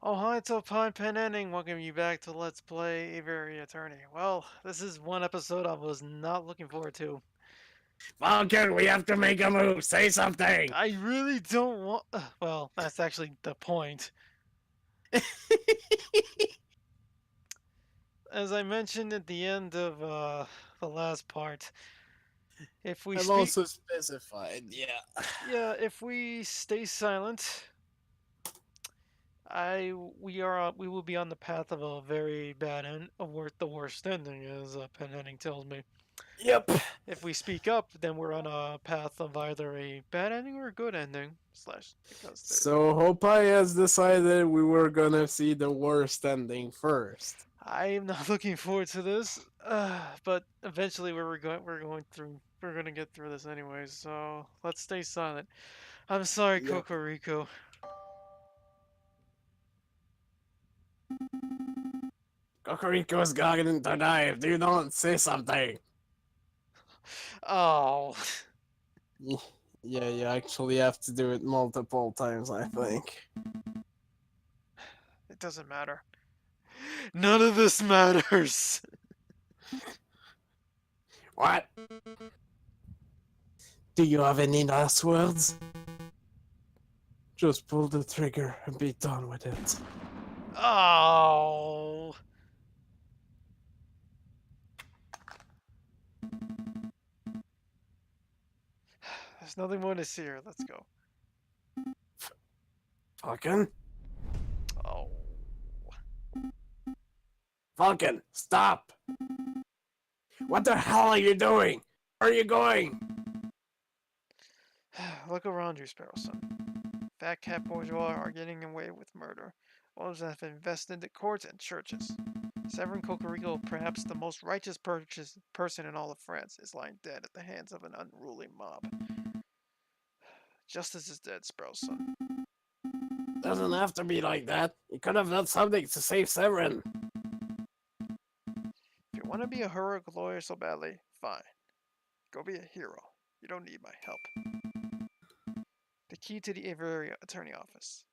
Oh, hi, it's PanAnning. Welcome you back to Let's Play Aviary Attorney. Well, this is one episode I was not looking forward to. Falcon, we have to make a move. Say something. I really don't want. Well, that's actually the point. As I mentioned at the end of the last part, if we I've speak, also specified, yeah. yeah, if we stay silent, we will be on the path of a very bad end, the worst ending, as PanAnning tells me. Yep. If we speak up, then we're on a path of either a bad ending or a good ending. Slash, because there. So Hopai has decided we were gonna see the worst ending first. I am not looking forward to this, but eventually we're gonna get through this anyways. So let's stay silent. I'm sorry, Yep. Cocorico. Cocorico's going to die if you don't say something. Oh, Yeah, you actually have to do it multiple times, I think. it doesn't matter. None of this matters. What? Do you have any last words? Just pull the trigger and be done with it. Oh. There's nothing more to see here. Let's go. Falcon? Oh. Falcon, stop! What the hell are you doing? Where are you going? Look around you, Sparrowson. Fat cat bourgeois are getting away with murder. Others have invested the courts and churches. Severin Cocorico, perhaps the most righteous person in all of France, is lying dead at the hands of an unruly mob. Justice is dead, Sparrowson. Doesn't have to be like that. You could have done something to save Severin. If you want to be a heroic lawyer so badly, fine. Go be a hero. You don't need my help. The key to the Aviary attorney office.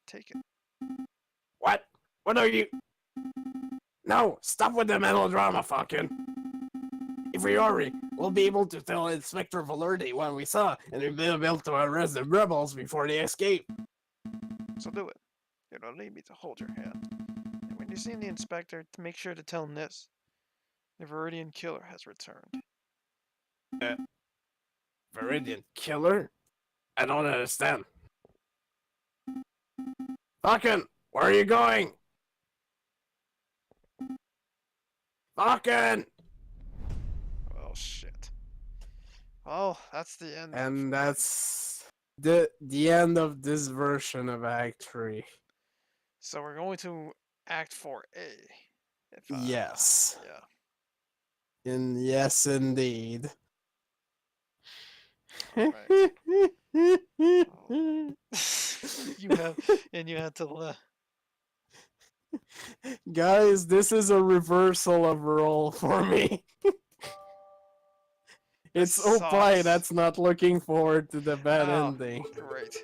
Take it. What? What are you? No, stop with the melodrama, Falcon. Aviary, we'll be able to tell Inspector Valerdi what we saw, and we'll be able to arrest the rebels before they escape. So do it. You don't need me to hold your hand. And when you see the inspector, make sure to tell him this. The Viridian killer has returned. Viridian killer? I don't understand. Falcon, where are you going? Falcon! Oh shit. Well, that's the end. And that's the end of this version of Act 3. So we're going to Act 4A. If Yes. yeah. And yes, indeed. Alright. You had to Guys, this is a reversal of role for me. It's Opie that's not looking forward to the bad ending. Great.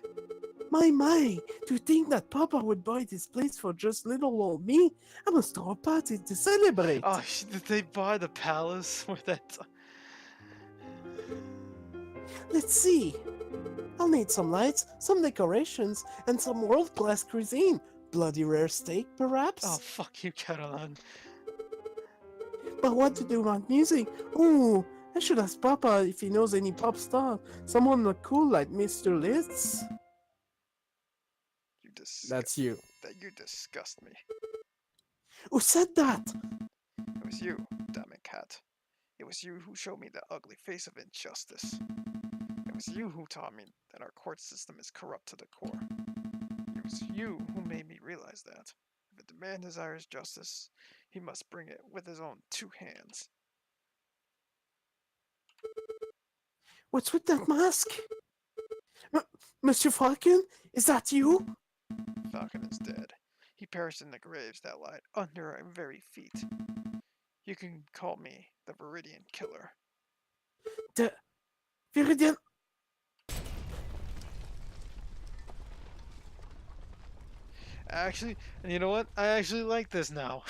My, to think that Papa would buy this place for just little old me? I must throw a party to celebrate. Oh, did they buy the palace with that? Let's see. I'll need some lights, some decorations, and some world-class cuisine. Bloody rare steak, perhaps? Oh, fuck you, Catalan. But what to do about music? Ooh, I should ask Papa if he knows any pop star. Someone cool like Mr. Litz. That's you. That you disgust me. Who said that? It was you, damn it, cat. It was you who showed me the ugly face of injustice. It was you who taught me that our court system is corrupt to the core. It was you who made me realize that if a man desires justice, he must bring it with his own two hands. What's with that mask? Monsieur Falcon, is that you? Falcon is dead. He perished in the graves that lie under our very feet. You can call me the Viridian Killer. The Viridian... Actually, and you know what? I actually like this now.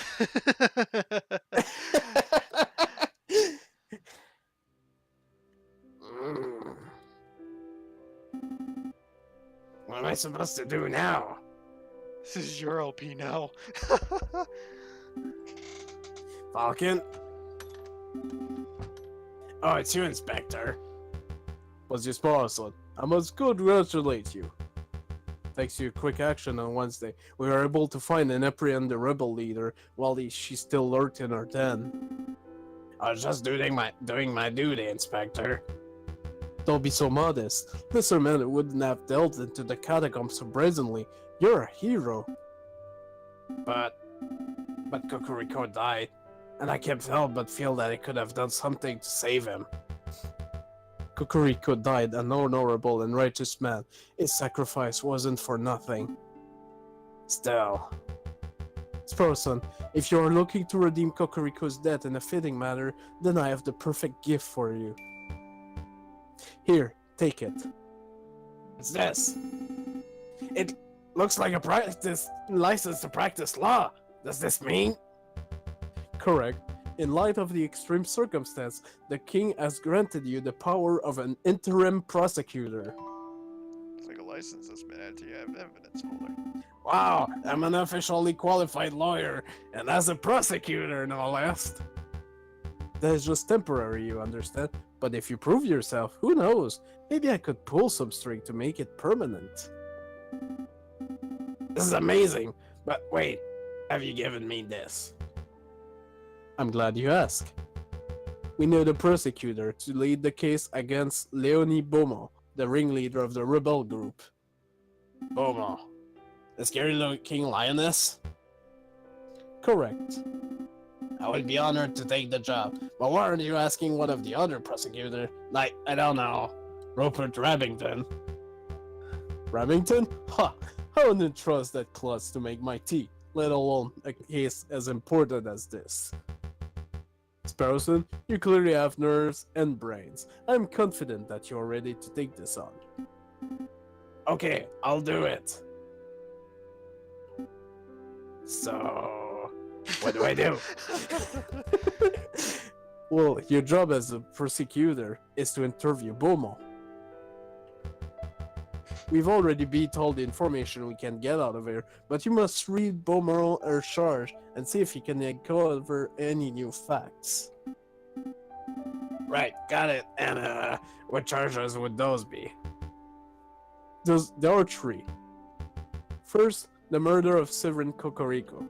Mm. What am I supposed to do now? This is your LP now. Falcon? Oh, it's you, Inspector. Was your sponsor? I must congratulate you. Thanks to your quick action on Wednesday, we were able to find and apprehend the rebel leader while she still lurked in her den. I was just doing my duty, Inspector. Don't be so modest. Lesser men wouldn't have delved into the catacombs so brazenly. You're a hero. But Kokoriko died, and I can't help but feel that I could have done something to save him. Kokoriko died an honorable and righteous man. His sacrifice wasn't for nothing. Still, Sparrowson, if you are looking to redeem Kokoriko's death in a fitting manner, then I have the perfect gift for you. Here, take it. What's this? It looks like a license to practice law. Does this mean? Correct. In light of the extreme circumstance, the king has granted you the power of an interim prosecutor. It's like a license that's been added to your evidence folder. Wow, I'm an officially qualified lawyer, and as a prosecutor, no less. That is just temporary, you understand? But if you prove yourself, who knows? Maybe I could pull some string to make it permanent. This is amazing, but wait, have you given me this? I'm glad you asked. We need a prosecutor to lead the case against Leonie Beaumont, the ringleader of the rebel group. Beaumont? The scary-looking lioness? Correct. I would be honored to take the job, but why aren't you asking one of the other prosecutors? Like, I don't know, Rupert Rabington? Rabington? Ha! I wouldn't trust that klutz to make my tea, let alone a case as important as this. Sparrowson, you clearly have nerves and brains. I'm confident that you're ready to take this on. Okay, I'll do it. So, what do I do? Well, your job as a prosecutor is to interview Beaumont. We've already beat all the information we can get out of here, but you must read Beaumont her charge and see if you can uncover any new facts. Right, got it. And what charges would those be? There are three. First, the murder of Severin Kokoriko.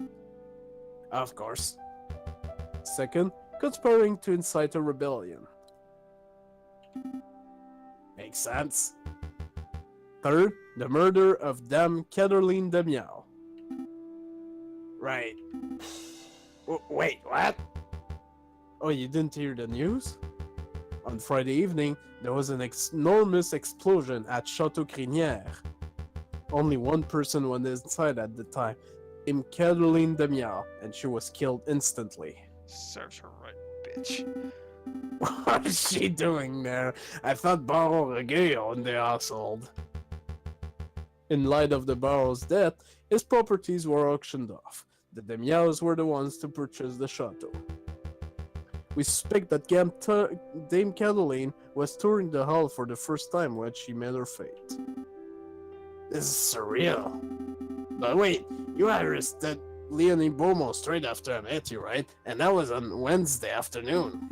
Of course. Second, conspiring to incite a rebellion. Makes sense. Third, the murder of Dame Caroline Demiao. Right. Wait, what? Oh, you didn't hear the news? On Friday evening, there was an enormous explosion at Chateau Crinière. Only one person was inside at the time, Dame Caroline Demiao, and she was killed instantly. Serves her right, bitch. What is she doing there? I thought Baron Regueil owned the household. In light of the Baron's death, his properties were auctioned off. The Demiaos were the ones to purchase the chateau. We suspect that Dame Caroline was touring the hall for the first time when she met her fate. This is surreal. But wait, you arrested Leonie Beaumont straight after I met you, right? And that was on Wednesday afternoon.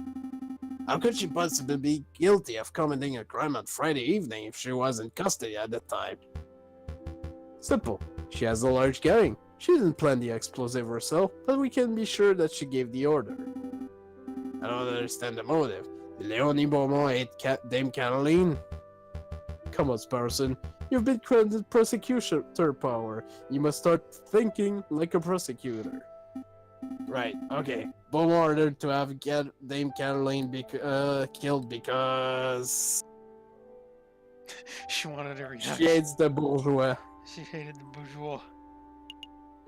How could she possibly be guilty of committing a crime on Friday evening if she was in custody at the time? Simple. She has a large gang. She didn't plan the explosive herself, but we can be sure that she gave the order. I don't understand the motive. Did Leonie Beaumont hate Dame Caroline? Come on, Sparrowson. You've been granted prosecutor power. You must start thinking like a prosecutor. Right, okay. Beaumont ordered to have Dame Caroline killed because... She wanted to react. She hates the bourgeois. She hated the bourgeois.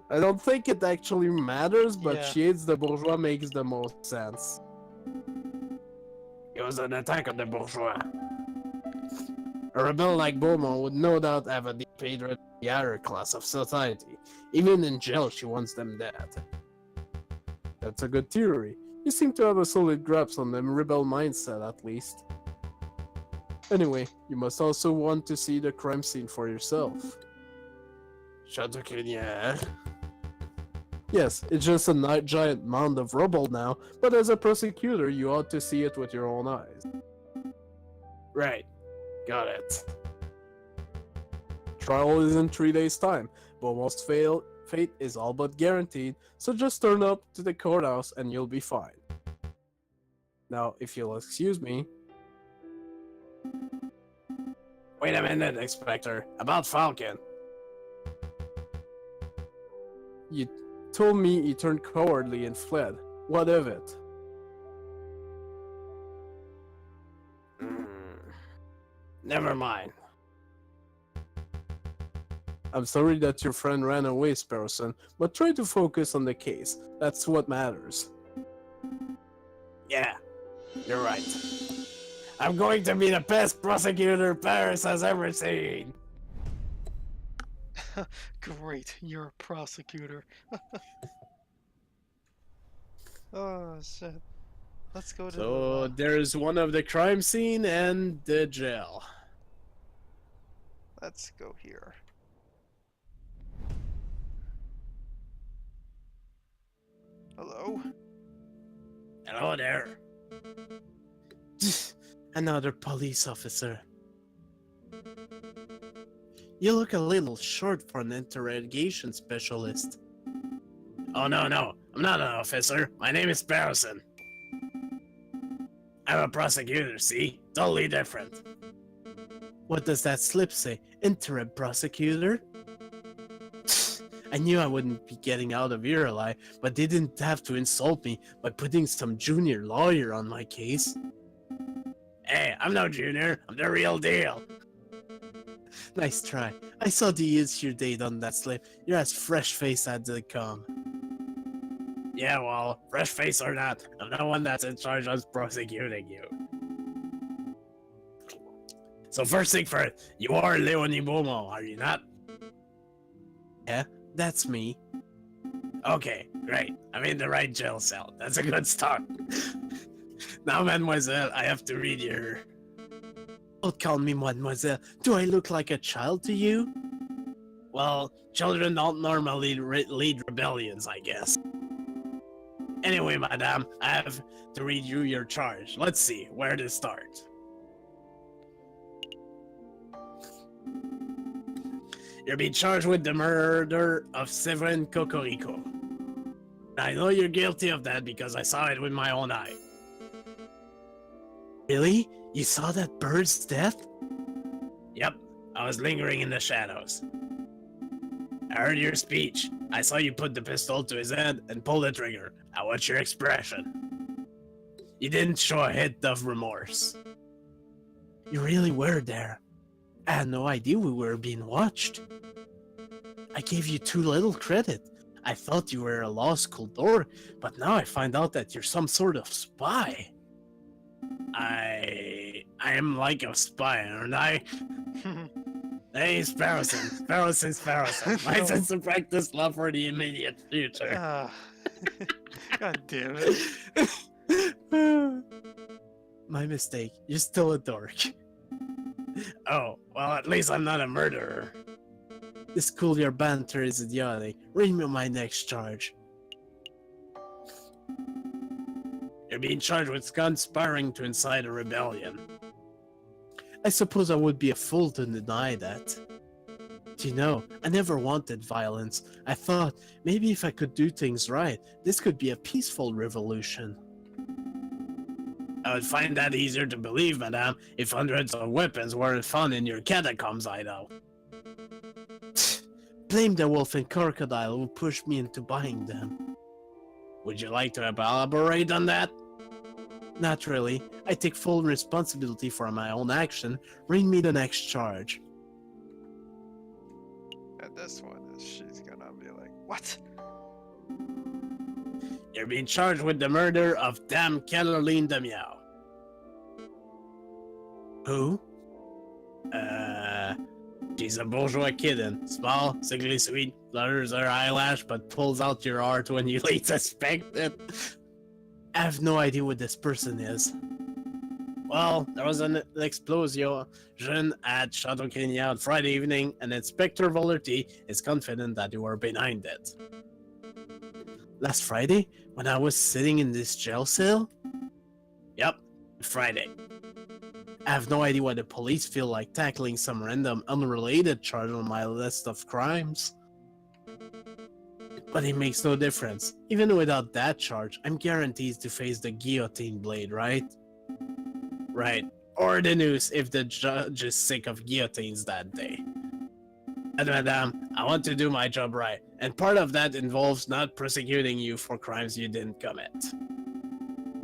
I don't think it actually matters, but Yeah. she hates the bourgeois makes the most sense. It was an attack on the bourgeois. A rebel like Beaumont would no doubt have a deep hatred the higher class of society. Even in jail, she wants them dead. That's a good theory. You seem to have a solid grasp on the rebel mindset, at least. Anyway, you must also want to see the crime scene for yourself. Chateau Crinière. Yes, it's just a giant mound of rubble now, but as a prosecutor, you ought to see it with your own eyes. Right. Got it. Trial is in 3 days' time, but most fate is all but guaranteed, so just turn up to the courthouse and you'll be fine. Now, if you'll excuse me... Wait a minute, Inspector. About Falcon. You told me he turned cowardly and fled. What of it? Never mind. I'm sorry that your friend ran away, Sparrowson, but try to focus on the case. That's what matters. Yeah, you're right. I'm going to be the best prosecutor Paris has ever seen. Great, you're a prosecutor. Oh shit. Let's go to So there's one of the crime scene and the jail. Let's go here. Hello? Hello there. Another police officer. You look a little short for an interrogation specialist. Oh, no. I'm not an officer. My name is Sparrowson. I'm a prosecutor, see? Totally different. What does that slip say? Interim prosecutor? I knew I wouldn't be getting out of here alive, but they didn't have to insult me by putting some junior lawyer on my case. Hey, I'm no junior. I'm the real deal. Nice try. I saw the issue date on that slip. You're as fresh-faced as they come. Yeah, well, fresh-face or not, I'm the one that's in charge of prosecuting you. So first thing first, you are Leonie Beaumont, are you not? Yeah, that's me. Okay, great. I'm in the right jail cell. That's a good start. Now, mademoiselle, I have to read your... Don't call me mademoiselle. Do I look like a child to you? Well, children don't normally lead rebellions, I guess. Anyway, madame, I have to read you your charge. Let's see, where to start. You're being charged with the murder of Severin Cocorico. I know you're guilty of that because I saw it with my own eye. Really? You saw that bird's death? Yep, I was lingering in the shadows. I heard your speech. I saw you put the pistol to his head and pull the trigger. I watched your expression. You didn't show a hint of remorse. You really were there. I had no idea we were being watched. I gave you too little credit. I thought you were a law school dork, but now I find out that you're some sort of spy. I am like a spy, aren't I? Hey, Sparrowson. Sparrowson. My sense to practice law for the immediate future. God damn it. My mistake. You're still a dork. Oh, well, at least I'm not a murderer. This cool your banter is idiotic. Read me my next charge. You're being charged with conspiring to incite a rebellion. I suppose I would be a fool to deny that. Do you know, I never wanted violence. I thought, maybe if I could do things right, this could be a peaceful revolution. I would find that easier to believe, madame, if hundreds of weapons weren't found in your catacombs hideout. Blame the wolf and crocodile who pushed me into buying them. Would you like to elaborate on that? Not really. I take full responsibility for my own action. Read me the next charge. And this one is she's gonna be like, what? You're being charged with the murder of Dame Caroline Damiao. Who? Do She's a bourgeois kitten. Small, sickly sweet, flutters her eyelash, but pulls out your heart when you least suspect it. I have no idea what this person is. Well, there was an explosion at Chateau Kenya on Friday evening, and Inspector Volerty is confident that you were behind it. Last Friday, when I was sitting in this jail cell? Yep, Friday. I have no idea why the police feel like tackling some random unrelated charge on my list of crimes. But it makes no difference. Even without that charge, I'm guaranteed to face the guillotine blade, right? Right. Or the noose if the judge is sick of guillotines that day. And madame, I want to do my job right, and part of that involves not prosecuting you for crimes you didn't commit.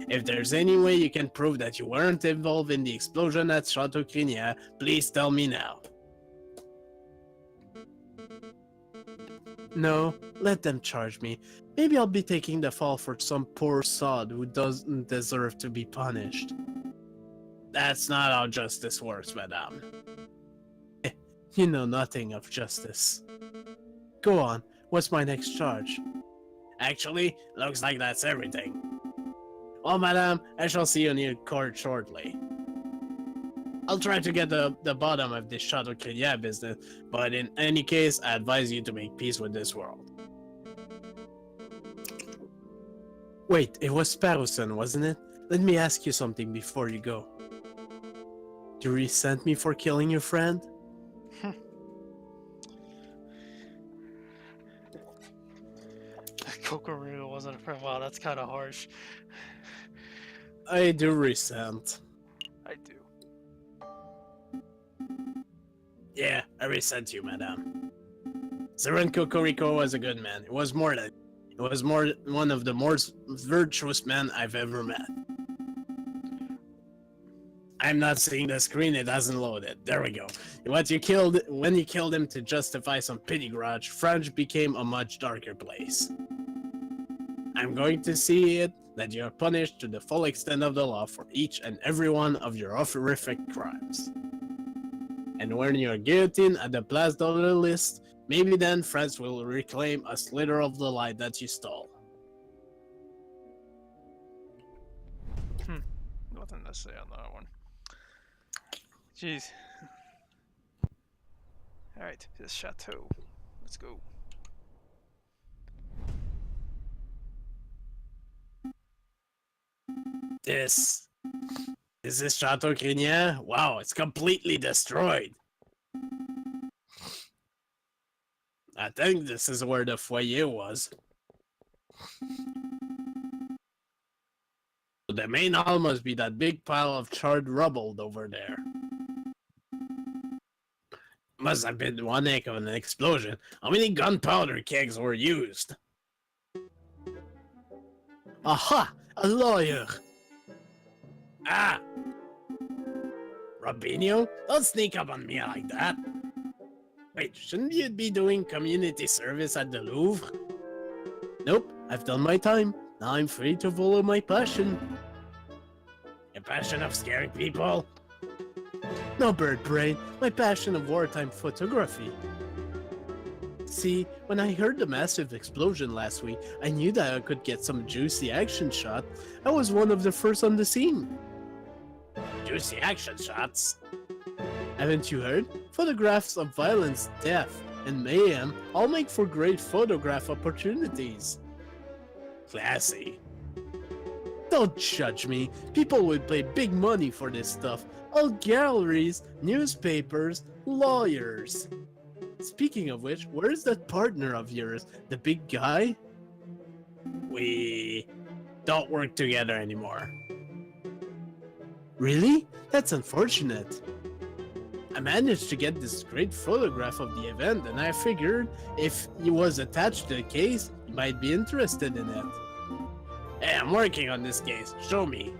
If there's any way you can prove that you weren't involved in the explosion at Chateau Crinier, please tell me now. No, let them charge me. Maybe I'll be taking the fall for some poor sod who doesn't deserve to be punished. That's not how justice works, madame. You know nothing of justice. Go on, what's my next charge? Actually, looks like that's everything. Well, madame, I shall see you in court shortly. I'll try to get the bottom of this Chateau Crinier business, but in any case, I advise you to make peace with this world. Wait, it was Sparrowson, wasn't it? Let me ask you something before you go. Do you resent me for killing your friend? Kokoru wasn't a friend. Wow, that's kind of harsh. I do resent. I do. Yeah, I resent you, madame. Seren Kokoriko was a good man. It was one of the most virtuous men I've ever met. I'm not seeing the screen, it hasn't loaded. There we go. When you killed him to justify some petty grudge, France became a much darker place. I'm going to see it that you are punished to the full extent of the law for each and every one of your horrific crimes. And when you're guillotined at the Place de la Liste, maybe then France will reclaim a slither of the light that you stole. Nothing to say on that one. Jeez. Alright, this chateau. Let's go. This is Chateau Crinier? Wow, it's completely destroyed. I think this is where the foyer was. The main hall must be that big pile of charred rubble over there. Must have been one heck of an explosion. How many gunpowder kegs were used? Aha! A lawyer! Ah! Robinho? Don't sneak up on me like that. Wait, shouldn't you be doing community service at the Louvre? Nope, I've done my time. Now I'm free to follow my passion. Your passion of scaring people? No, bird brain. My passion of wartime photography. See, when I heard the massive explosion last week, I knew that I could get some juicy action shot. I was one of the first on the scene. Juicy action shots? Haven't you heard? Photographs of violence, death, and mayhem all make for great photograph opportunities. Classy. Don't judge me. People will pay big money for this stuff. All galleries, newspapers, lawyers. Speaking of which, where's that partner of yours? The big guy? We don't work together anymore. Really? That's unfortunate. I managed to get this great photograph of the event, and I figured if he was attached to the case, he might be interested in it. Hey, I'm working on this case. Show me.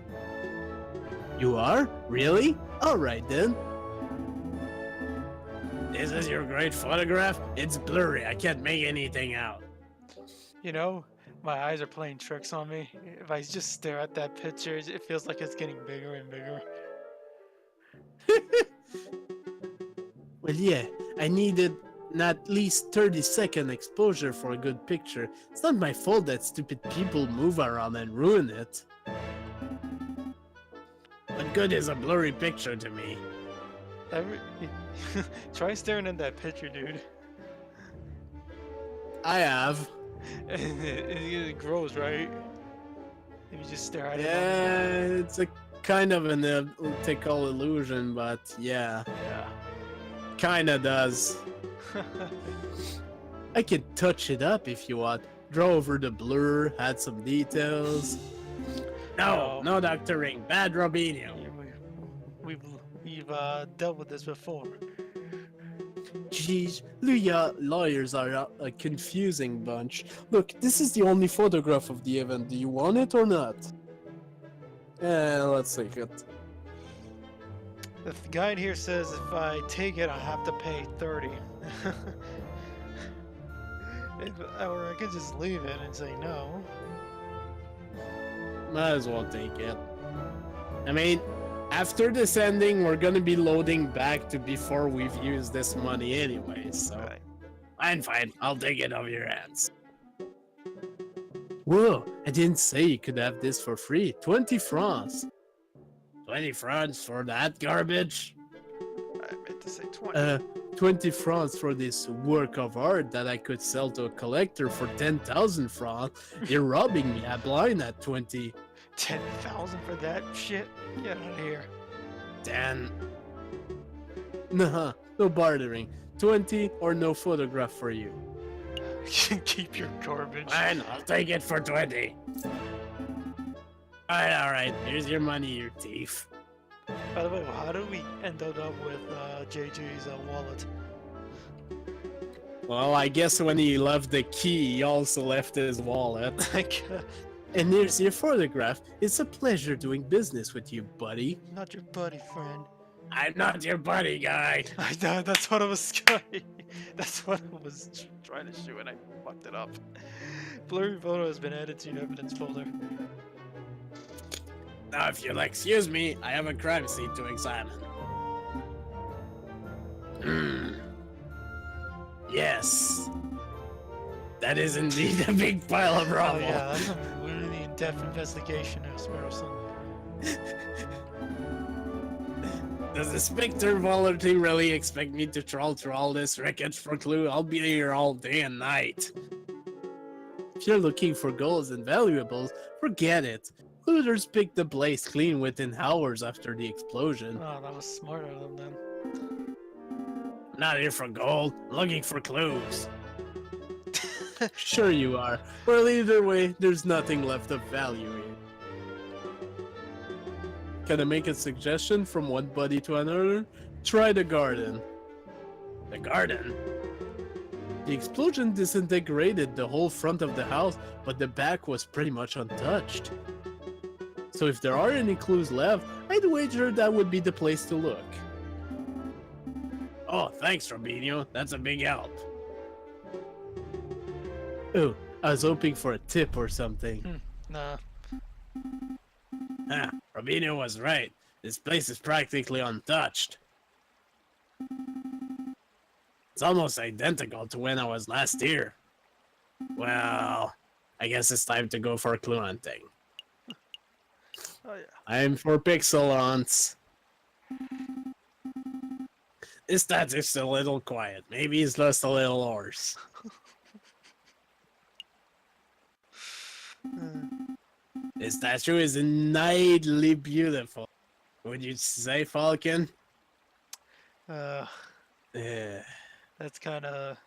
You are? Really? Alright then. This is your great photograph? It's blurry. I can't make anything out. You know, my eyes are playing tricks on me. If I just stare at that picture, it feels like it's getting bigger and bigger. Well, yeah, I needed an at least 30-second exposure for a good picture. It's not my fault that stupid people move around and ruin it. What good is a blurry picture to me? Every... Try staring at that picture, dude. I have. And it grows, right? If you just stare at it Yeah, it's a kind of an optical illusion, but yeah, Yeah. kinda does. I could touch it up if you want. Draw over the blur, add some details. No, Dr. Ring, bad Robinho. Yeah, we've dealt with this before. Geez, lawyers are a confusing bunch. Look, this is the only photograph of the event. Do you want it or not? Let's take it. The guide here says if I take it, I have to pay 30. Or I could just leave it and say no. Might as well take it. I mean, after this ending, we're gonna be loading back to before we've used this money anyway, so... Right. Fine, I'll take it off your hands. Whoa, I didn't say you could have this for free. 20 francs. 20 francs for that garbage? I meant to say 20. 20 francs for this work of art that I could sell to a collector for 10,000 francs. You're robbing me blind at 20. 10,000 for that shit? Get out of here. 10. Nah, no bartering. 20 or no photograph for you. Keep your garbage. Fine, I'll take it for 20. Alright, here's your money, you thief. By the way, how do we end up with JJ's wallet? Well, I guess when he left the key, he also left his wallet. Like, And here's your photograph. It's a pleasure doing business with you, buddy. not your buddy friend. I'm not your buddy, guy. I know, that's what I was That's what I was trying to shoot and I fucked it up. Blurry photo has been added to your evidence folder. Now, if you'll excuse me, I have a crime scene to examine. Yes. That is indeed a big pile of Oh rubble. yeah, that's a really in-depth investigation of Sparrowson. Does Inspector Volerty really expect me to trawl through all this wreckage for clue? I'll be here all day and night. If you're looking for gold and valuables, forget it. Looters picked the place clean within hours after the explosion. Oh, that was smart of them then. I'm not here for gold, I'm looking for clues. Sure you are. Well, either way, there's nothing left of value here. Can I make a suggestion from one buddy to another? Try the garden. The garden? The explosion disintegrated the whole front of the house, but the back was pretty much untouched. So if there are any clues left, I'd wager that would be the place to look. Oh, thanks, Robinho. That's a big help. Oh, I was hoping for a tip or something. Nah. Ah, Robinho was right. This place is practically untouched. It's almost identical to when I was last here. Well, I guess it's time to go for clue hunting. Oh yeah. I'm for pixel hunts. This statue's a little quiet. Maybe he's lost a little horse. This statue is innately beautiful. Would you say, Falcon? Yeah. That's kind of...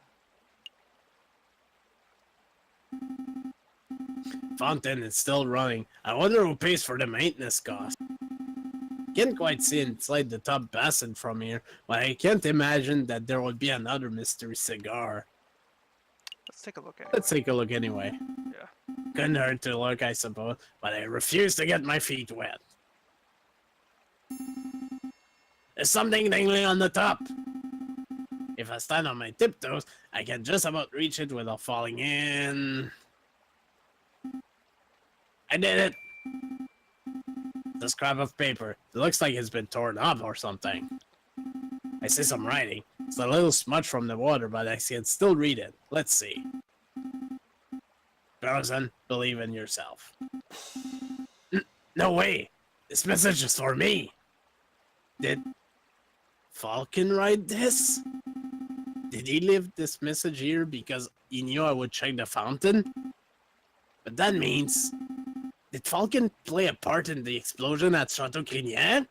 Fountain is still running. I wonder who pays for the maintenance cost. Can't quite see inside the top basin from here, but I can't imagine that there would be another mystery cigar. Let's take a look at it. Let's take a look anyway. Yeah. Couldn't hurt to look, I suppose, but I refuse to get my feet wet. There's something dangling on the top. If I stand on my tiptoes, I can just about reach it without falling in. I did it! The scrap of paper. It looks like it's been torn up or something. I see some writing. It's a little smudge from the water, but I can still read it. Let's see. Frozen, believe in yourself. No way! This message is for me! Did Falcon write this? Did he leave this message here because he knew I would check the fountain? But that means... Did Falcon play a part in the explosion at Chateau Crinière?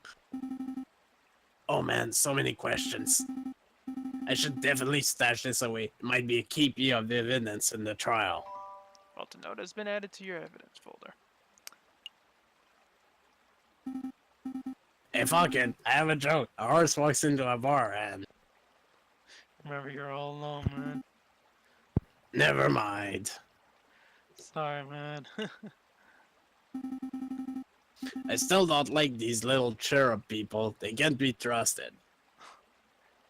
Oh man, so many questions. I should definitely stash this away. It might be a key piece of evidence in the trial. Well, the note has been added to your evidence folder. Hey Falcon, I have a joke. A horse walks into a bar and... Remember, you're all alone, man. Never mind. Sorry, man. I still don't like these little cherub people. They can't be trusted.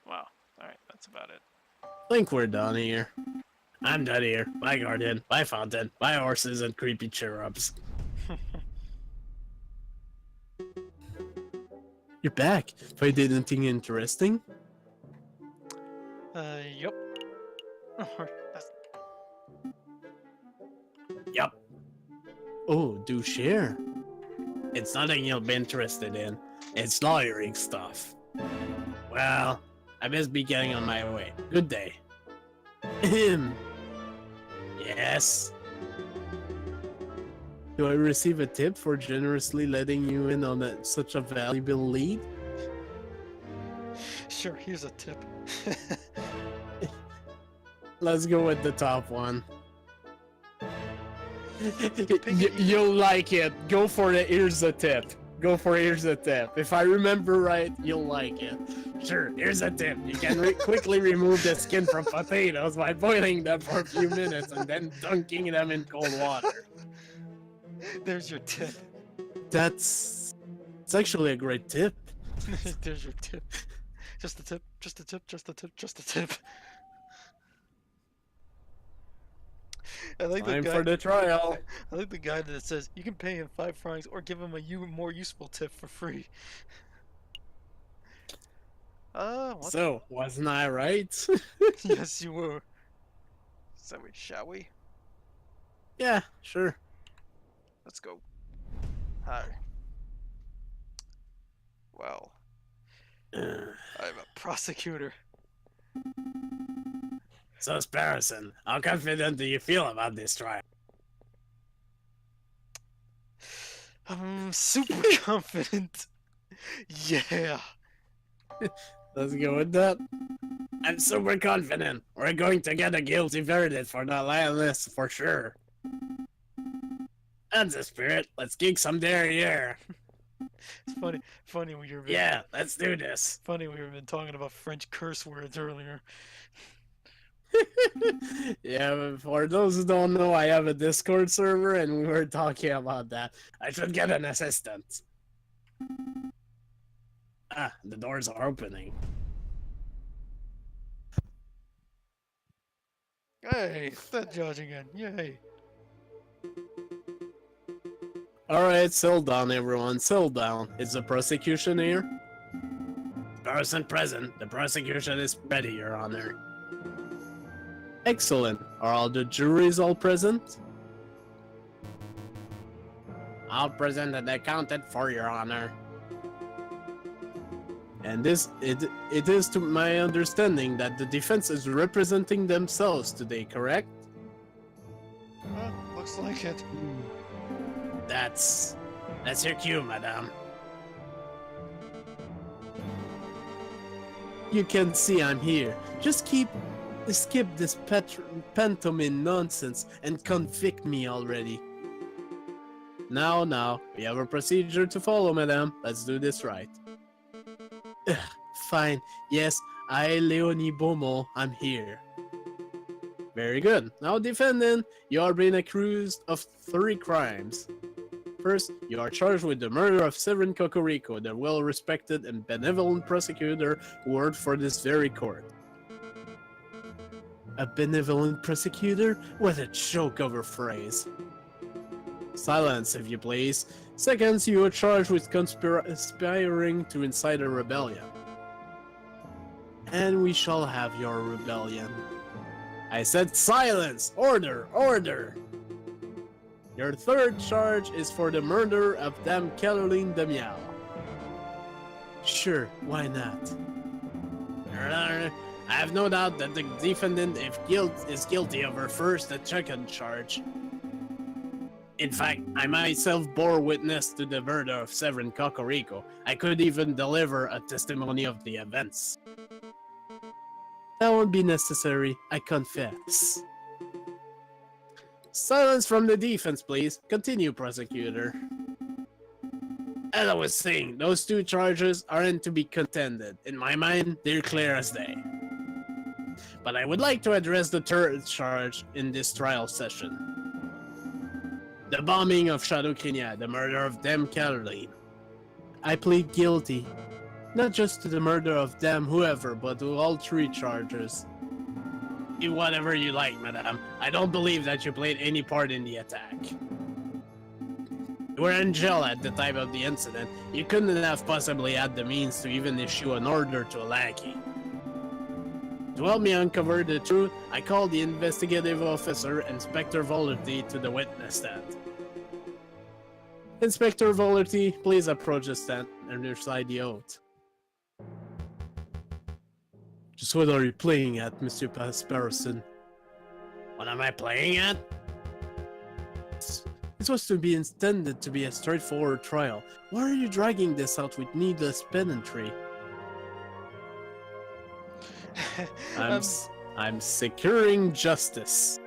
Wow. Alright, that's about it. Think we're done here. I'm done here. Bye Guardian, bye Fountain, bye horses and creepy cherubs. You're back. Find anything interesting? Yup. That's... Yup. Oh, do share. It's nothing you'll be interested in. It's lawyering stuff. Well, I must be getting on my way. Good day. Yes. Do I receive a tip for generously letting you in on such a valuable lead? Sure, here's a tip. Let's go with the top one. You'll like it. Go for the here's a tip. Go for here's a tip. If I remember right, you'll like it. Sure, here's a tip. You can quickly remove the skin from potatoes by boiling them for a few minutes and then dunking them in cold water. There's your tip. It's actually a great tip. There's your tip. Just a tip, just a tip, just a tip, just a tip. I like Time the guy for the trial. I like the guy that says you can pay him 5 francs or give him a more useful tip for free. What? So, wasn't I right? Yes, you were. So shall we? Yeah, sure. Let's go. Hi. Well, I'm a prosecutor. So, Sparrowson, how confident do you feel about this trial? I'm super confident. Yeah. Let's go with that. I'm super confident. We're going to get a guilty verdict for the lioness for sure. That's the spirit. Let's kick some derriere. It's funny when you're Yeah, let's do this. funny we've been talking about French curse words earlier. Yeah, but for those who don't know, I have a Discord server and we were talking about that. I should get an assistant. Ah, the doors are opening. Hey, that judge again. Yay. Alright, settle down everyone, settle down. Is the prosecution here? Person present. The prosecution is ready, Your Honor. Excellent. Are all the juries all present? All present and accounted for, Your Honor. And it is to my understanding that the defense is representing themselves today, correct? Looks like it. That's your cue, madame. You can see I'm here. Just skip this pantomime nonsense and convict me already. Now, we have a procedure to follow, madame. Let's do this right. Fine. Yes, I, Leonie Beaumont, I'm here. Very good. Now, defendant, you are being accused of 3 crimes. First, you are charged with the murder of Severin Cocorico, the well-respected and benevolent prosecutor who worked for this very court. A benevolent prosecutor? What a joke of a phrase. Silence, if you please. Second, you are charged with conspiring to incite a rebellion. and we shall have your rebellion. I said silence! Order! Order! Your third charge is for the murder of Dame Caroline de Miao. Sure, why not? I have no doubt that the defendant is guilty of her first and second charge. In fact, I myself bore witness to the murder of Severin Cocorico. I could even deliver a testimony of the events. That won't be necessary, I confess. Silence from the defense, please. Continue, prosecutor. As I was saying, those two charges aren't to be contended. In my mind, they're clear as day. But I would like to address the third charge in this trial session. The bombing of Chateau Crinière, the murder of Dame Caroline. I plead guilty. Not just to the murder of Dame whoever, but to all three charges. Do whatever you like, madame. I don't believe that you played any part in the attack. You were in jail at the time of the incident. You couldn't have possibly had the means to even issue an order to a lackey. To help me uncover the truth, I called the investigative officer, Inspector Volerty, to the witness stand. Inspector Volerty, please approach the stand and recite the oath. Just what are you playing at, Monsieur Pasparison? What am I playing at? This was to be intended to be a straightforward trial. Why are you dragging this out with needless pedantry? I'm securing justice.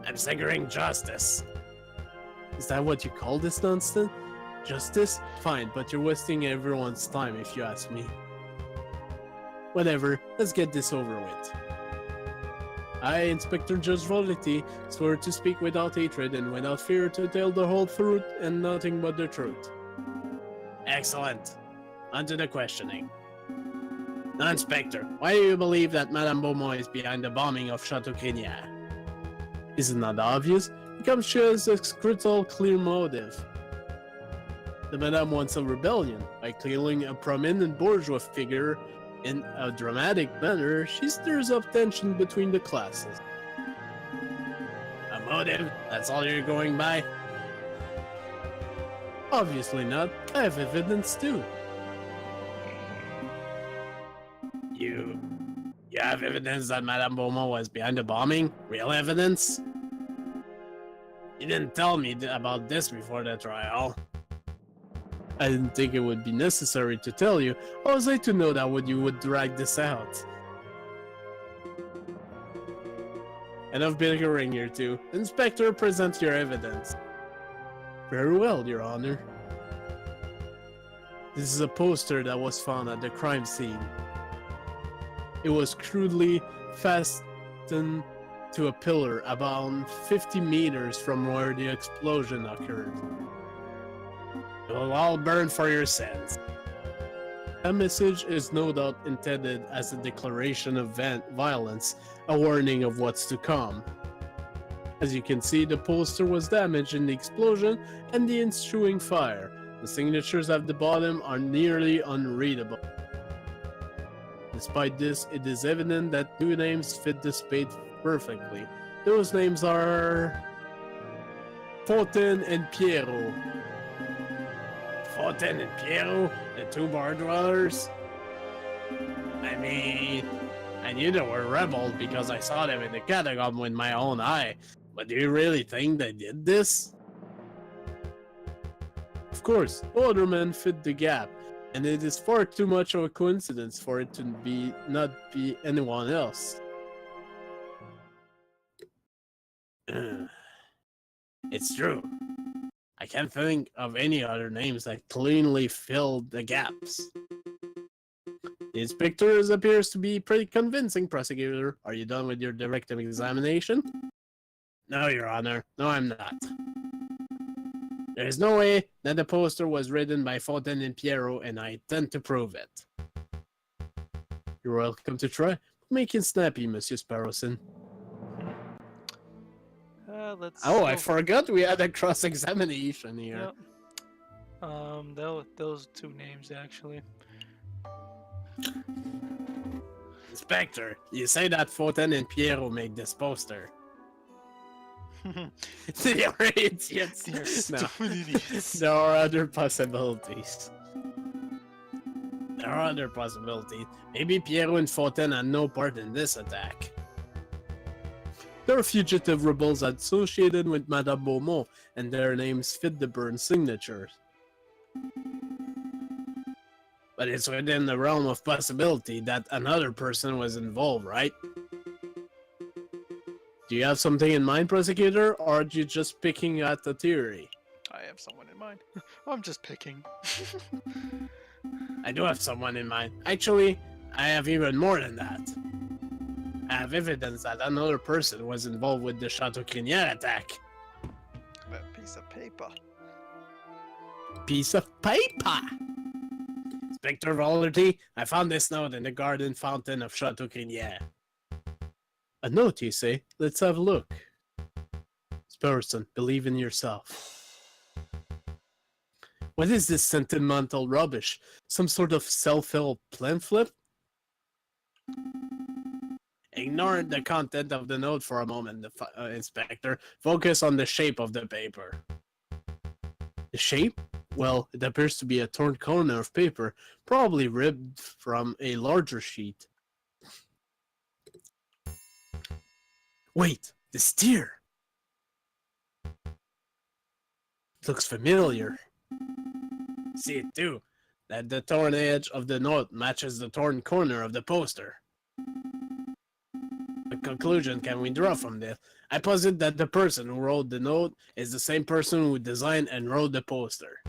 I'm securing justice. Is that what you call this nonsense? Justice? Fine, but you're wasting everyone's time if you ask me. Whatever, let's get this over with. I, Inspector Judge Volity, swear to speak without hatred and without fear to tell the whole truth and nothing but the truth. Excellent. On to the questioning. Now, Inspector, why do you believe that Madame Beaumont is behind the bombing of Chateau Crinière? Is it not obvious? Because she has a crystal clear motive. The Madame wants a rebellion. By killing a prominent bourgeois figure in a dramatic manner, she stirs up tension between the classes. A motive? That's all you're going by? Obviously not. I have evidence too. You have evidence that Madame Beaumont was behind the bombing? Real evidence? You didn't tell me about this before the trial. I didn't think it would be necessary to tell you. I was like to know that you would drag this out. Enough bickering here too. Inspector, present your evidence. Very well, Your Honor. This is a poster that was found at the crime scene. It was crudely fastened to a pillar about 50 meters from where the explosion occurred. It will all burn for your sins. That message is no doubt intended as a declaration of violence, a warning of what's to come. As you can see, the poster was damaged in the explosion and the ensuing fire. The signatures at the bottom are nearly unreadable. Despite this, it is evident that two names fit the spade perfectly. Those names are Fontaine and Pierrot. Fontaine and Pierrot, the two bar dwellers? I mean, I knew they were rebels because I saw them in the catacomb with my own eye, but do you really think they did this? Of course, the other men fit the gap, and it is far too much of a coincidence for it to not be anyone else. It's true. I can't think of any other names that cleanly fill the gaps. The inspector appears to be pretty convincing, prosecutor. Are you done with your direct examination? No, Your Honor. No, I'm not. There is no way that the poster was written by Fontaine and Pierrot, and I intend to prove it. You're welcome to try. Make it snappy, Monsieur Sparrowson. I forgot we had a cross-examination here. Yep. Those two names actually. Inspector, you say that Fontaine and Piero make this poster. They are idiots. They're No, stupid idiots. there are other possibilities. There are other possibilities. Maybe Piero and Fontaine had no part in this attack. They're fugitive rebels associated with Madame Beaumont, and their names fit the burn signatures. But it's within the realm of possibility that another person was involved, right? Do you have something in mind, prosecutor, or are you just picking at the theory? I have someone in mind. I'm just picking. I do have someone in mind. Actually, I have even more than that. I have evidence that another person was involved with the Chateau Crinière attack. That piece of paper. Piece of paper! Inspector Volerty, I found this note in the garden fountain of Chateau Crinière. A note, you say? Let's have a look. Spurson, believe in yourself. What is this sentimental rubbish? Some sort of self-help pamphlet? Ignore the content of the note for a moment, Inspector. Focus on the shape of the paper. The shape? Well, it appears to be a torn corner of paper, probably ripped from a larger sheet. Wait, this tear! Looks familiar. See it too, that the torn edge of the note matches the torn corner of the poster. What conclusion can we draw from this? I posit that the person who wrote the note is the same person who designed and wrote the poster.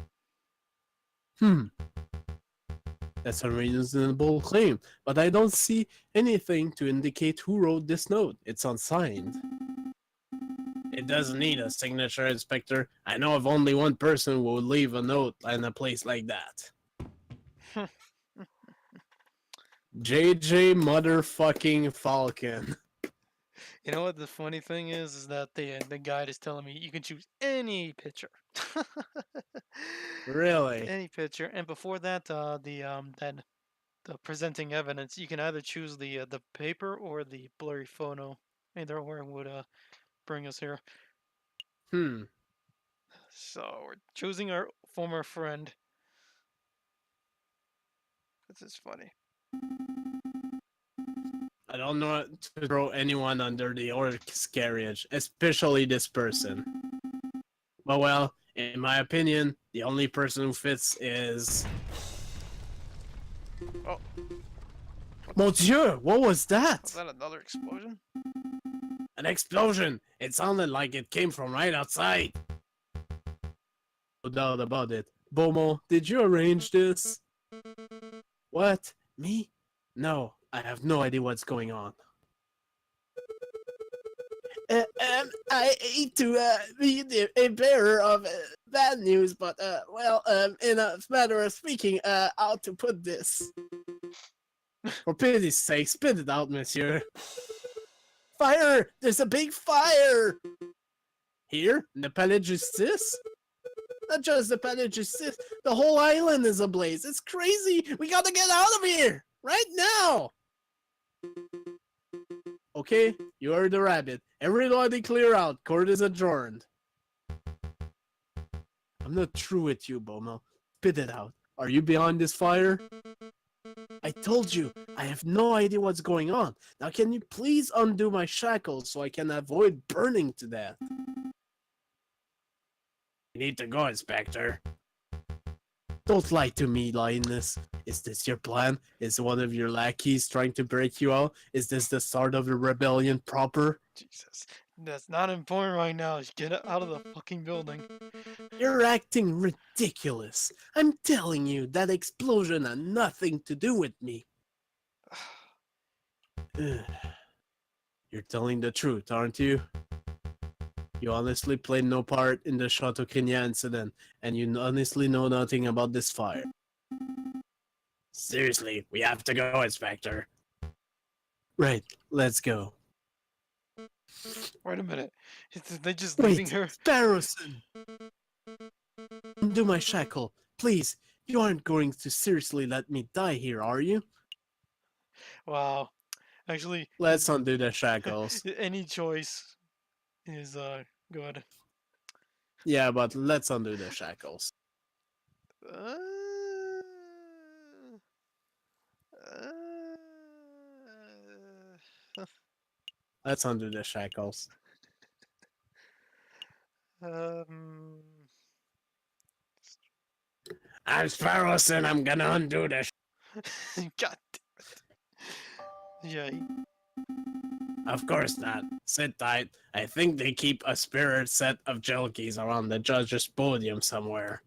That's a reasonable claim, but I don't see anything to indicate who wrote this note. It's unsigned. It doesn't need a signature, Inspector. I know of only one person who would leave a note in a place like that. JJ motherfucking Falcon. You know what the funny thing is that the guide is telling me you can choose any picture. Really? Any picture, and before that, the presenting evidence, you can either choose the paper or the blurry photo. Either or would bring us here. So we're choosing our former friend. This is funny. I don't know to throw anyone under the orc's carriage, especially this person. But well, in my opinion, the only person who fits is... Oh. Mon Dieu, what was that? Was that another explosion? An explosion! It sounded like it came from right outside. No doubt about it. Beaumont, did you arrange this? What? Me? No, I have no idea what's going on. I hate to be a bearer of bad news, but in a matter of speaking, how to put this? For pity's sake, spit it out, monsieur. Fire! There's a big fire! Here? In the Palais de Justice? Not just the Palais de Justice, the whole island is ablaze. It's crazy! We gotta get out of here! Right now! Okay, you heard the rabbit. Everybody clear out. Court is adjourned. I'm not through with you, Beaumont. Spit it out. Are you behind this fire? I told you, I have no idea what's going on. Now can you please undo my shackles so I can avoid burning to death? You need to go, Inspector. Don't lie to me, Lioness. Is this your plan? Is one of your lackeys trying to break you out? Is this the start of a rebellion proper? Jesus. That's not important right now. Just get out of the fucking building. You're acting ridiculous. I'm telling you, that explosion had nothing to do with me. You're telling the truth, aren't you? You honestly played no part in the Chateau Crinière incident, and you honestly know nothing about this fire. Seriously, we have to go, Inspector. Right, let's go. Wait a minute. They just leaving Wait, her. Sparrowson! Undo my shackle, please. You aren't going to seriously let me die here, are you? Wow. Actually, Let's undo the shackles. any choice is good. Yeah, but let's undo the shackles. Uh, uh, Let's undo the shackles. um, I'm Sparrowson, I'm gonna undo the God. Yeah, Of course not. Sit tight. I think they keep a spirit set of gel keys around the judge's podium somewhere.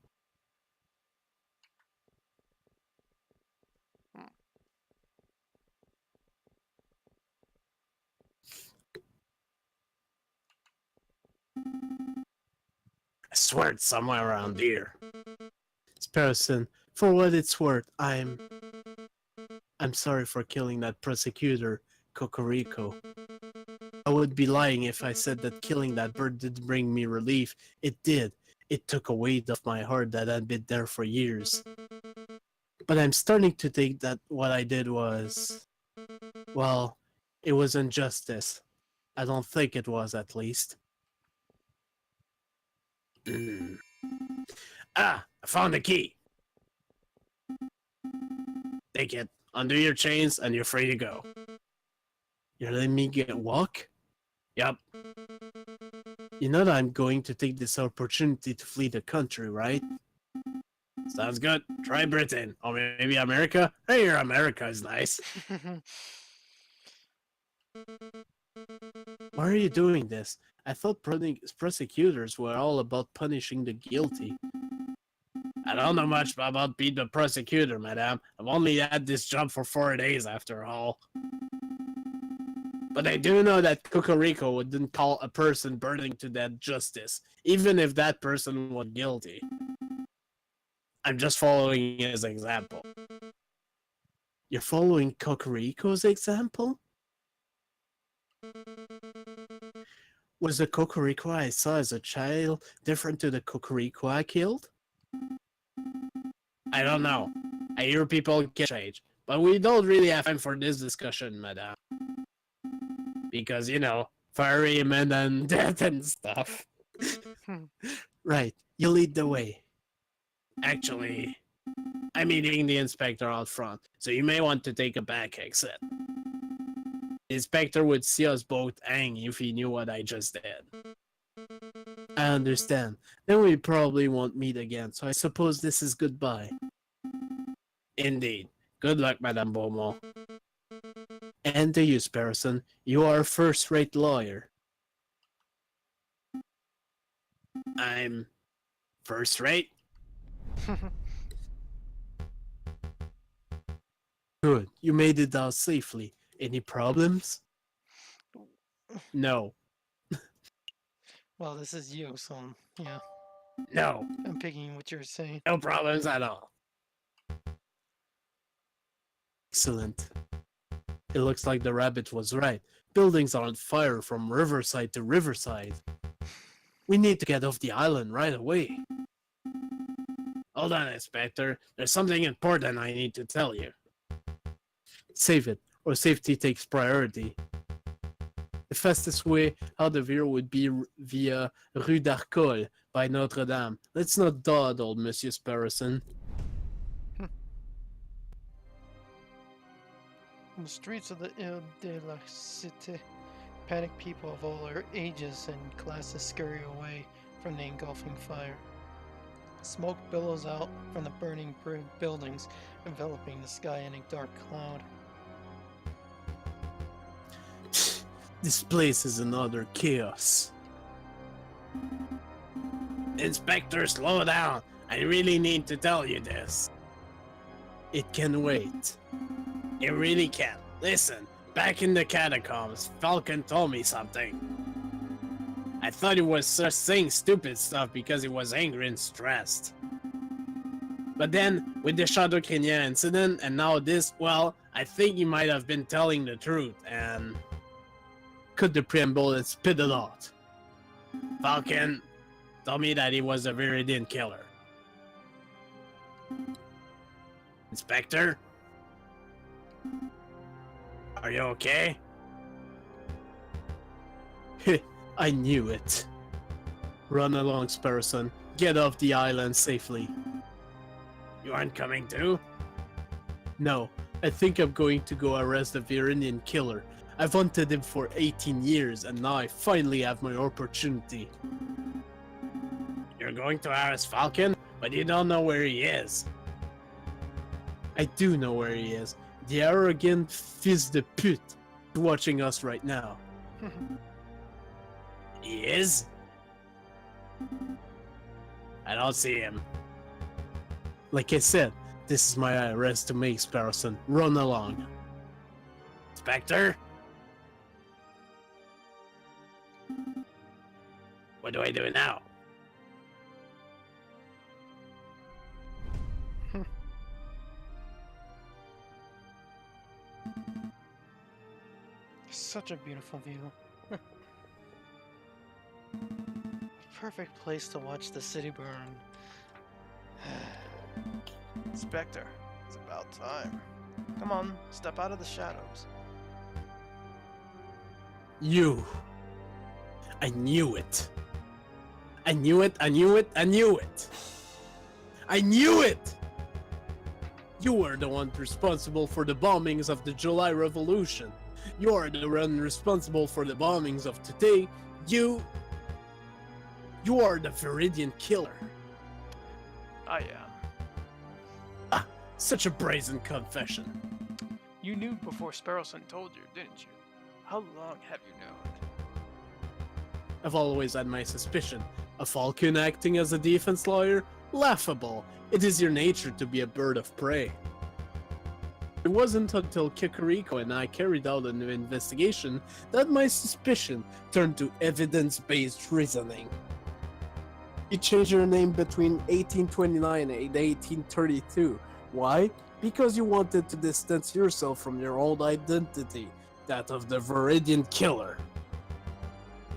I swear it's somewhere around here. Sparrowson, for what it's worth, I'm sorry for killing that prosecutor, Cocorico. I would be lying if I said that killing that bird didn't bring me relief. It did. It took a weight off my heart that had been there for years. But I'm starting to think that what I did was... well, it was injustice. I don't think it was, at least. Ah, I found the key. Take it. Undo your chains and you're free to go. You're letting me walk? Yup. You know that I'm going to take this opportunity to flee the country, right? Sounds good. Try Britain. Or maybe America? Hey, America is nice. Why are you doing this? I thought prosecutors were all about punishing the guilty. I don't know much about being the prosecutor, madame. I've only had this job for 4 days, after all. But I do know that Cocorico wouldn't call a person burning to death justice, even if that person was guilty. I'm just following his example. You're following Cocorico's example? Was the Cocorico I saw as a child different to the Cocorico I killed? I don't know. I hear people get change, but we don't really have time for this discussion, madame. Because, you know, fiery men and death and stuff. Right, you lead the way. Actually, I'm meeting the inspector out front, so you may want to take a back exit. The inspector would see us both hang if he knew what I just did. I understand. Then we probably won't meet again, so I suppose this is goodbye. Indeed. Good luck, Madame Beaumont. And to you, Sparrowson. You are a first-rate lawyer. I'm... first-rate? Good. You made it out safely. Any problems? No. well, this is you, so yeah, No. I'm picking what you're saying. No problems at all. Excellent. It looks like the rabbit was right. Buildings are on fire from riverside to riverside. We need to get off the island right away. Hold on, Inspector. There's something important I need to tell you. Save it, or safety takes priority. The fastest way out of here would be via Rue d'Arcole by Notre Dame. Let's not dawdle, Monsieur Sparrowson. In the streets of the Ile de la Cité, panicked people of all ages and classes scurry away from the engulfing fire. Smoke billows out from the burning buildings, enveloping the sky in a dark cloud. This place is another chaos. Inspector, slow down. I really need to tell you this. It can wait. It really can. Listen, back in the catacombs, Falcon told me something. I thought he was just saying stupid stuff because he was angry and stressed. But then, with the Chateau Kenya incident and now this, well, I think he might have been telling the truth and... cut the preamble and spit it out. Falcon told me that he was a Viridian killer. Inspector? Are you okay? I knew it. Run along, Sparrowson. Get off the island safely. You aren't coming too? No, I think I'm going to go arrest the Aviary killer. I've wanted him for 18 years, and now I finally have my opportunity. You're going to arrest Falcon, but you don't know where he is. I do know where he is. The arrogant fils de pute is watching us right now. He is? I don't see him. Like I said, this is my arrest to make, Sparrowson. Run along. Inspector? What do I do now? Such a beautiful view. Perfect place to watch the city burn. Inspector, it's about time. Come on, step out of the shadows. You. I knew it. I knew it, I knew it, I knew it. I knew it! You are the one responsible for the bombings of the July Revolution. You are the one responsible for the bombings of today. You are the Viridian killer. I am. Such a brazen confession. You knew before Sparrowson told you, didn't you? How long have you known? I've always had my suspicion. A falcon acting as a defense lawyer? Laughable. It is your nature to be a bird of prey. It wasn't until Kikariko and I carried out an investigation that my suspicion turned to evidence-based reasoning. You changed your name between 1829 and 1832. Why? Because you wanted to distance yourself from your old identity, that of the Viridian killer.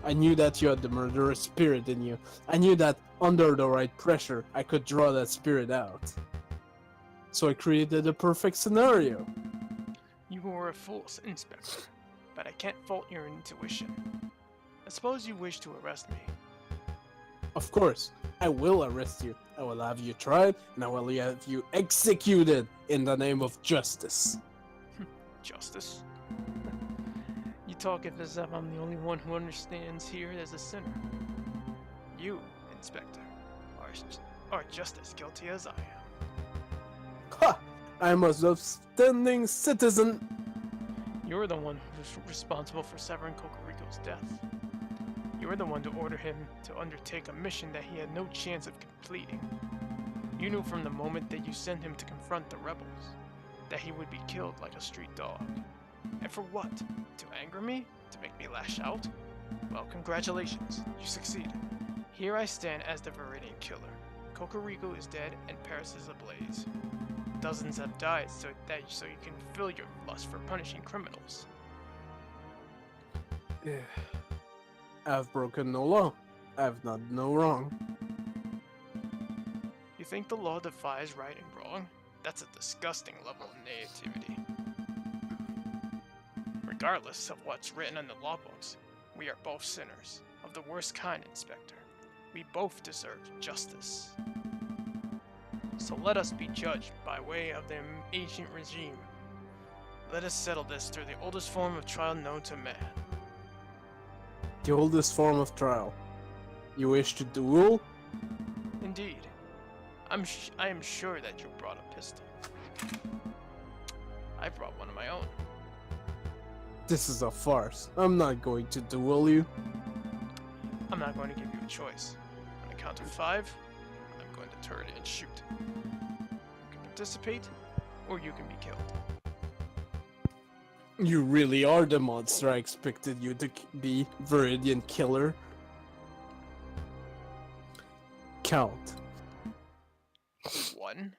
I knew that you had the murderous spirit in you. I knew that under the right pressure, I could draw that spirit out. So I created a perfect scenario. You were a fool, Inspector, but I can't fault your intuition. I suppose you wish to arrest me. Of course, I will arrest you. I will have you tried, and I will have you executed in the name of justice. Justice? You talk as if I'm the only one who understands here as a sinner. You, Inspector, are just as guilty as I am. Ha! I'm a upstanding citizen. You're the one who's responsible for severing Kokoriko's death. You were the one to order him to undertake a mission that he had no chance of completing. You knew from the moment that you sent him to confront the rebels that he would be killed like a street dog. And for what? To anger me? To make me lash out? Well, congratulations, you succeeded. Here I stand as the Viridian killer. Kokoriko is dead and Paris is ablaze. Dozens have died so you can fulfill your lust for punishing criminals. I've broken no law. I've done no wrong. You think the law defies right and wrong? That's a disgusting level of naivety. Regardless of what's written in the law books, we are both sinners, of the worst kind, Inspector. We both deserve justice. So let us be judged by way of the ancient regime. Let us settle this through the oldest form of trial known to man. The oldest form of trial. You wish to duel? Indeed. I am sure that you brought a pistol. I brought one of my own. This is a farce. I'm not going to duel you. I'm not going to give you a choice. On the count of 5, I'm going to turn and shoot. You can participate, or you can be killed. You really are the monster I expected you to be, Viridian killer. Count. 1.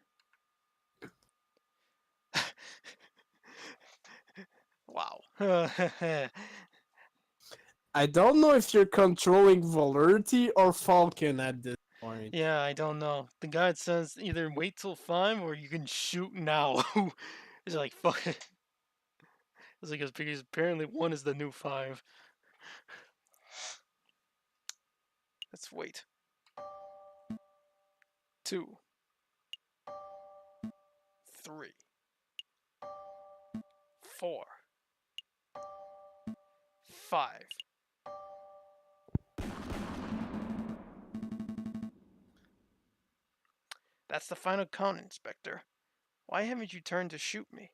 Wow. I don't know if you're controlling Validity or Falcon at this. point. Yeah, I don't know. The guide says either wait till 5 or you can shoot now. It's like, fuck it. It's like, because apparently 1 is the new 5. Let's wait. 2, 3, 4, 5. That's the final count, Inspector. Why haven't you turned to shoot me?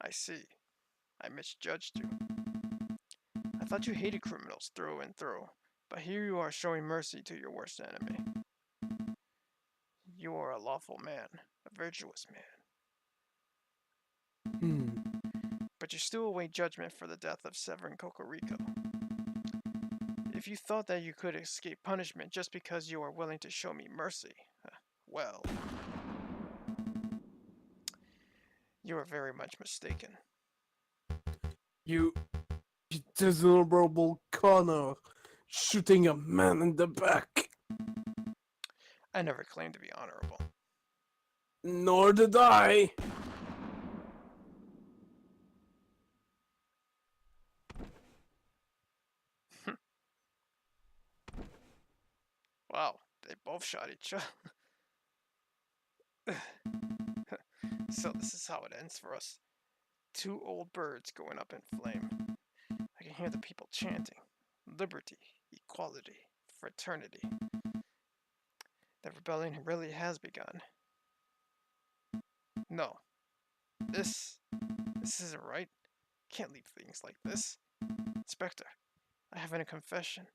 I see. I misjudged you. I thought you hated criminals through and through, but here you are showing mercy to your worst enemy. You are a lawful man, a virtuous man, but you still await judgment for the death of Severin Cocorico. If you thought that you could escape punishment just because you are willing to show me mercy, well, you are very much mistaken. You dishonorable Connor, shooting a man in the back. I never claimed to be honorable. Nor did I. Wow, they both shot each other. So this is how it ends for us. 2 old birds going up in flame. I can hear the people chanting. Liberty, equality, fraternity. The rebellion really has begun. No. This isn't right. Can't leave things like this. Inspector, I have a confession.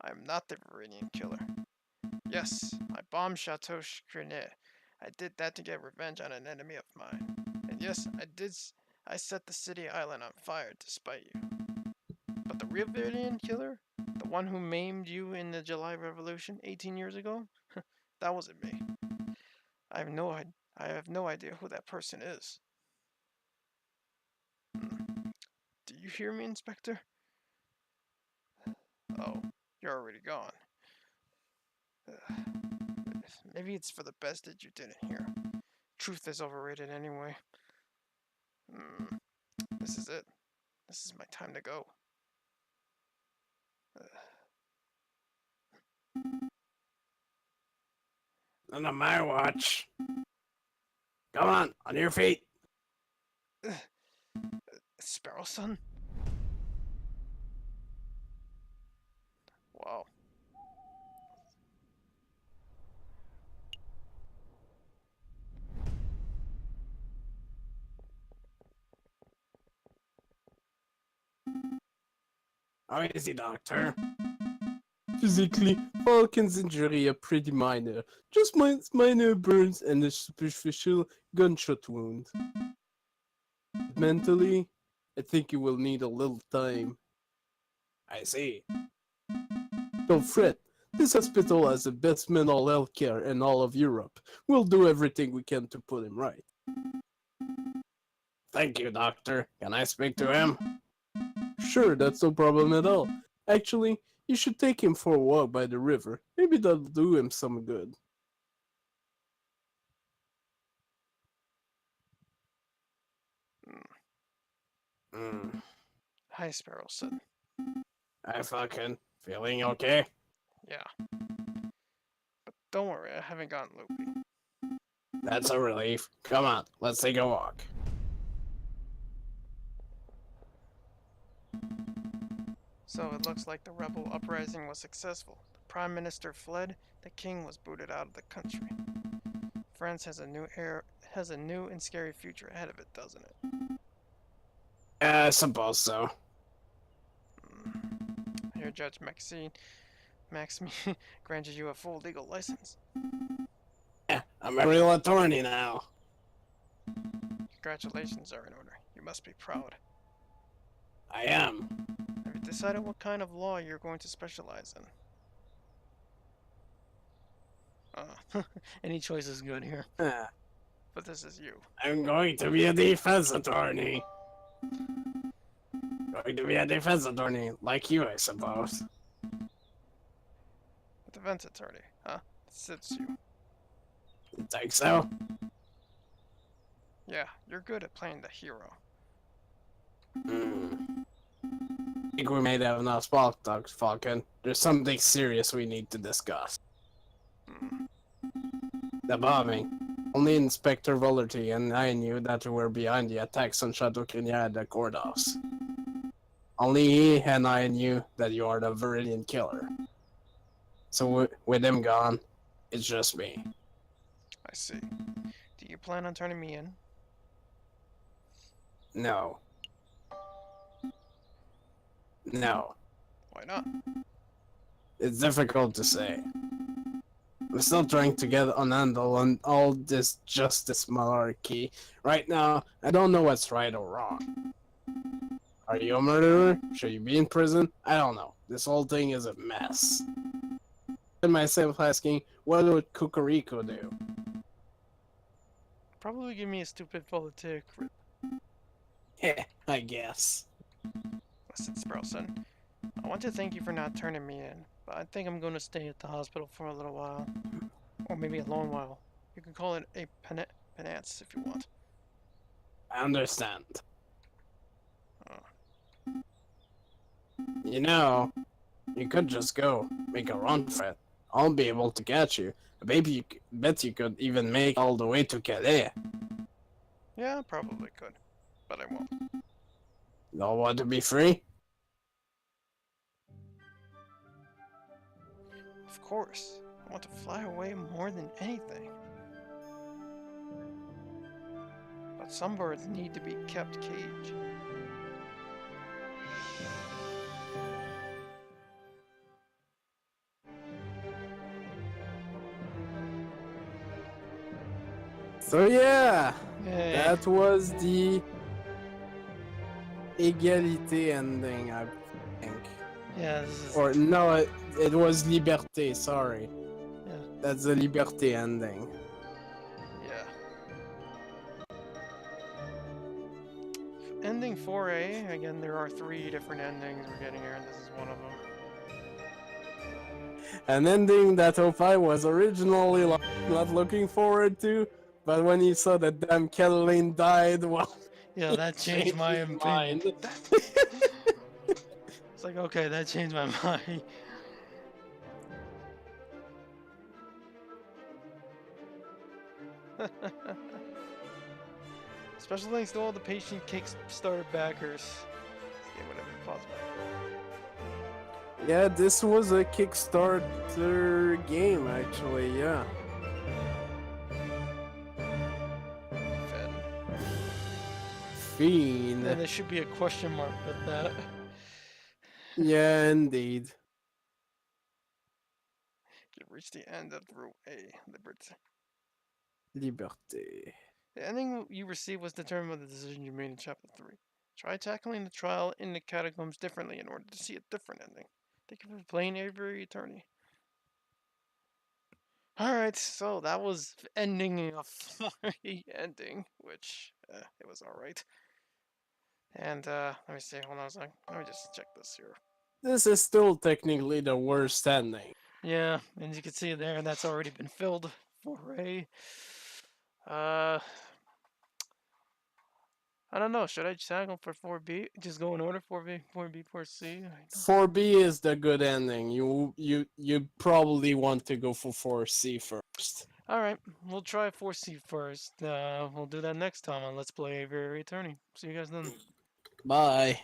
I am not the Verinian killer. Yes, I bombed Chateau Chcrinier. I did that to get revenge on an enemy of mine. And yes, I set the city island on fire to spite you. But the real Verinian killer? The one who maimed you in the July Revolution 18 years ago? That wasn't me. I have no idea who that person is. Do you hear me, Inspector? Oh, you're already gone. Maybe it's for the best that you didn't hear. Truth is overrated anyway. This is it. This is my time to go. None of my watch. Come on your feet. Sparrow Son? Wow. How is he, Doctor? Physically, Falcon's injury are pretty minor. Just minor burns and a superficial gunshot wound. Mentally, I think you will need a little time. I see. Don't fret. This hospital has the best mental health care in all of Europe. We'll do everything we can to put him right. Thank you, Doctor. Can I speak to him? Sure, that's no problem at all. Actually, you should take him for a walk by the river. Maybe that'll do him some good. Hi, Sparrow Son. I fucking feeling okay? Yeah. But don't worry, I haven't gotten loopy. That's a relief. Come on, let's take a walk. So it looks like the rebel uprising was successful. The Prime Minister fled, the King was booted out of the country. France has a new and scary future ahead of it, doesn't it? I suppose so. I hear Judge Maxime granted you a full legal license. Yeah, I'm a real attorney now. Congratulations are in order. You must be proud. I am. Have you decided what kind of law you're going to specialize in? Any choice is good here. But this is you. I'm going to be a defense attorney. Going going to be a defense attorney, like you, I suppose. A defense attorney, huh? Suits you. You think so? Yeah, you're good at playing the hero. Hmm. I think we may have enough spark talks, Falcon. There's something serious we need to discuss. Hmm. The bombing. Only Inspector Volerty and I knew that we were behind the attacks on Chateau Crinier at the courthouse. Only he and I knew that you are the Viridian killer. So with him gone, it's just me. I see. Do you plan on turning me in? No. No. Why not? It's difficult to say. I'm still trying to get a handle on all this justice malarkey. Right now, I don't know what's right or wrong. Are you a murderer? Should you be in prison? I don't know. This whole thing is a mess. And myself asking, what would Cucurico do? Probably give me a stupid politic. Heh, I guess. Listen, Sprouson. I want to thank you for not turning me in, but I think I'm going to stay at the hospital for a little while. Or maybe a long while. You can call it a penance if you want. I understand. Oh. You know, you could just go, make a run for it. I'll be able to catch you. Bet you could even make all the way to Calais. Yeah, I probably could. But I won't. Don't want to be free? Of course. I want to fly away more than anything. But some birds need to be kept caged. So yeah, Yay. that was the Égalité ending, I think. Yeah, this is... Or no, it was Liberté, sorry. Yeah. That's the Liberté ending. Yeah. Ending 4A, again, there are 3 different endings we're getting here, and this is one of them. An ending that Ophi was originally not looking forward to, but when he saw that damn Cataline died, well, Yeah, that changed my his opinion. mind. It's like, okay, that changed my mind. Special thanks to all the patient Kickstarter backers. Yeah, whatever. Pause. Yeah, this was a Kickstarter game, actually, yeah. Fed. Fiend. And there should be a question mark with that. Yeah, indeed. You reached the end of Route A, Liberty. Liberté. The ending you received was determined by the decision you made in Chapter 3. Try tackling the trial in the catacombs differently in order to see a different ending. Thank you for playing Aviary Attorney. Alright, so that was ending a 4A ending, which, it was alright. And, let me see, hold on a second. Let me just check this here. This is still technically the worst ending. Yeah, and you can see there, that's already been filled. 4A. I don't know. Should I tackle for 4B? Just go in order 4B, 4B, 4C. 4B is the good ending. You probably want to go for 4C first. All right, we'll try 4C first. We'll do that next time on Let's Play Aviary Attorney. See you guys then. Bye.